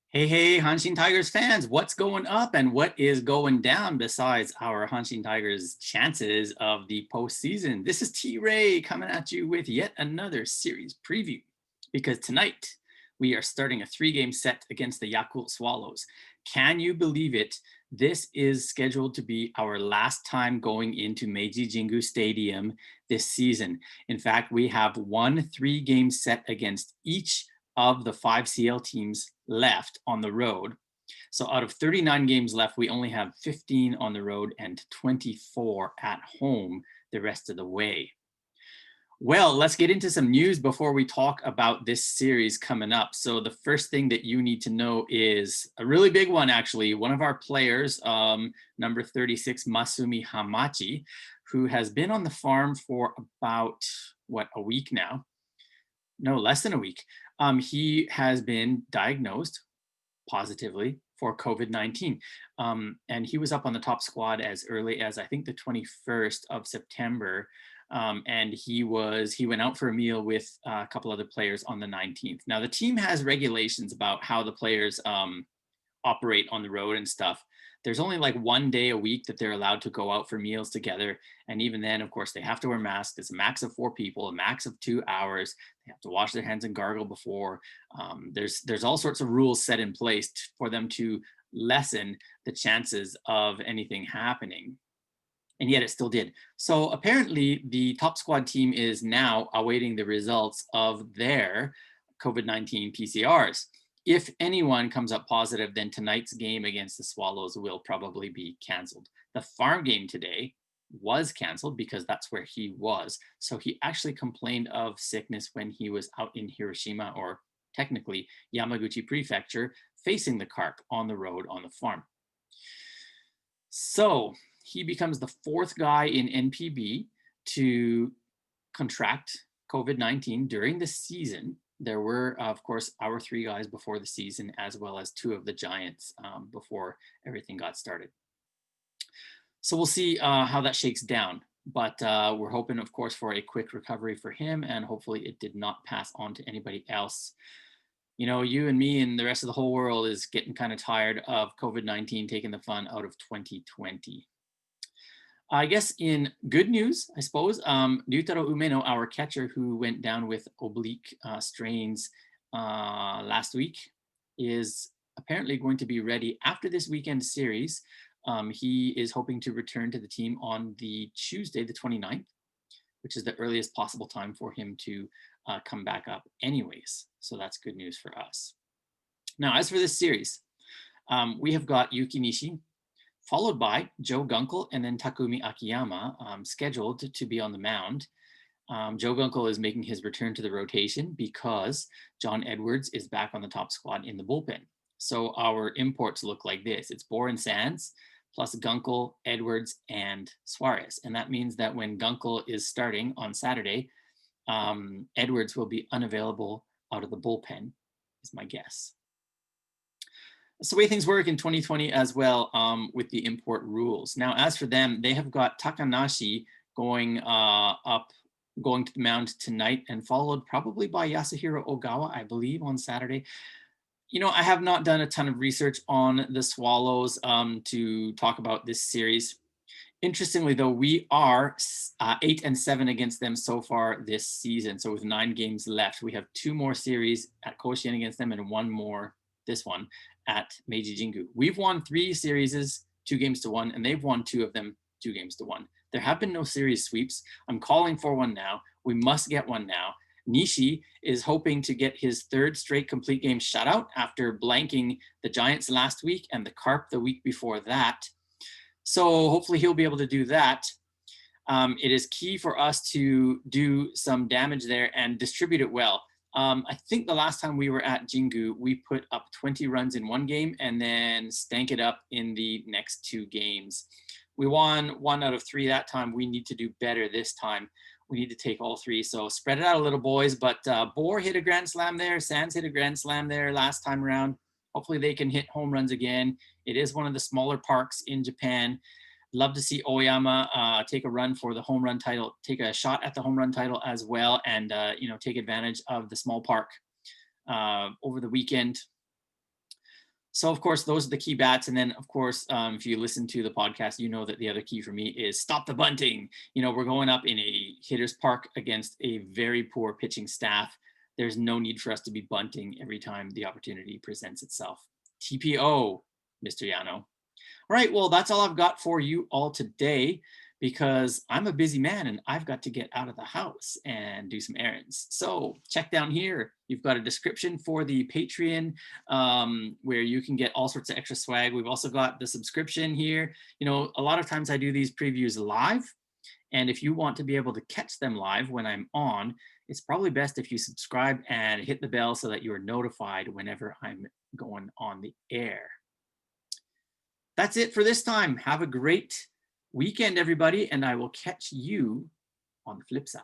Hey, hey, Hanshin Tigers fans, what's going up and what is going down besides our Hanshin Tigers chances of the postseason? This is T Ray coming at you with yet another series preview because tonight we are starting a 3-game set against the Yakult Swallows. Can you believe it? This is scheduled to be our last time going into Meiji Jingu Stadium this season. In fact, we have one 3-game set against each of the 5 CL teams left on the road. So out of 39 games left, we only have 15 on the road and 24 at home the rest of the way. Well, let's get into some news before we talk about this series coming up. So the first thing that you need to know is a really big one, actually. One of our players, number 36, Masumi Hamachi, who has been on the farm for about, a week now? No, less than a week. He has been diagnosed positively for COVID-19. And he was up on the top squad as early as I think the 21st of September. And he went out for a meal with a couple other players on the 19th. Now the team has regulations about how the players operate on the road and stuff. There's only like 1 day a week that they're allowed to go out for meals together. And even then, of course, they have to wear masks. It's a max of 4 people, a max of 2 hours. They have to wash their hands and gargle before. There's all sorts of rules set in place for them to lessen the chances of anything happening. And yet it still did. So apparently the top squad team is now awaiting the results of their COVID-19 PCRs. If anyone comes up positive, then tonight's game against the Swallows will probably be canceled. The farm game today was canceled because that's where he was. So he actually complained of sickness when he was out in Hiroshima, or technically Yamaguchi Prefecture, facing the carp on the road on the farm. So he becomes the 4th guy in NPB to contract COVID-19 during the season. There were, of course, our 3 guys before the season, as well as 2 of the Giants before everything got started. So we'll see how that shakes down. But we're hoping, of course, for a quick recovery for him, and hopefully it did not pass on to anybody else. You know, you and me and the rest of the whole world is getting kind of tired of COVID-19 taking the fun out of 2020. I guess in good news, I suppose, Ryutaro Umeno, our catcher who went down with oblique strains last week, is apparently going to be ready after this weekend series. He is hoping to return to the team on the Tuesday, the 29th, which is the earliest possible time for him to come back up anyways. So that's good news for us. Now, as for this series, we have got Yuki Nishi, followed by Joe Gunkel and then Takumi Akiyama, scheduled to be on the mound. Joe Gunkel is making his return to the rotation because John Edwards is back on the top squad in the bullpen. So our imports look like this. It's Bohr and Sands, plus Gunkel, Edwards, and Suarez. And that means that when Gunkel is starting on Saturday, Edwards will be unavailable out of the bullpen, is my guess. That's the way things work in 2020 as well, with the import rules. Now, as for them, they have got Takanashi going to the mound tonight, and followed probably by Yasuhiro Ogawa, I believe, on Saturday. You know, I have not done a ton of research on the Swallows to talk about this series. Interestingly, though, we are 8-7 against them so far this season. So with 9 games left, we have 2 more series at Koshien against them and 1 more, this one, at Meiji Jingu. We've won 3 series, 2-1, and they've won 2 of them, 2-1. There have been no series sweeps. I'm calling for one now. We must get one now. Nishi is hoping to get his 3rd straight complete game shutout after blanking the Giants last week and the Carp the week before that. So hopefully he'll be able to do that. It is key for us to do some damage there and distribute it well. I think the last time we were at Jingu, we put up 20 runs in 1 game and then stank it up in the next 2 games. We won 1 out of 3 that time. We need to do better this time. We need to take all 3. So spread it out a little, boys. But Bohr hit a grand slam there. Sands hit a grand slam there last time around. Hopefully they can hit home runs again. It is one of the smaller parks in Japan. Love to see Oyama take a run for the home run title, take a shot at the home run title as well, and take advantage of the small park over the weekend. So of course, those are the key bats. And then of course, if you listen to the podcast, you know that the other key for me is stop the bunting. You know, we're going up in a hitter's park against a very poor pitching staff. There's no need for us to be bunting every time the opportunity presents itself. TPO, Mr. Yano. All right, well, that's all I've got for you all today, because I'm a busy man and I've got to get out of the house and do some errands. So check down here. You've got a description for the Patreon, where you can get all sorts of extra swag. We've also got the subscription here. You know, a lot of times I do these previews live. And if you want to be able to catch them live when I'm on, it's probably best if you subscribe and hit the bell so that you are notified whenever I'm going on the air. That's it for this time. Have a great weekend, everybody, and I will catch you on the flip side.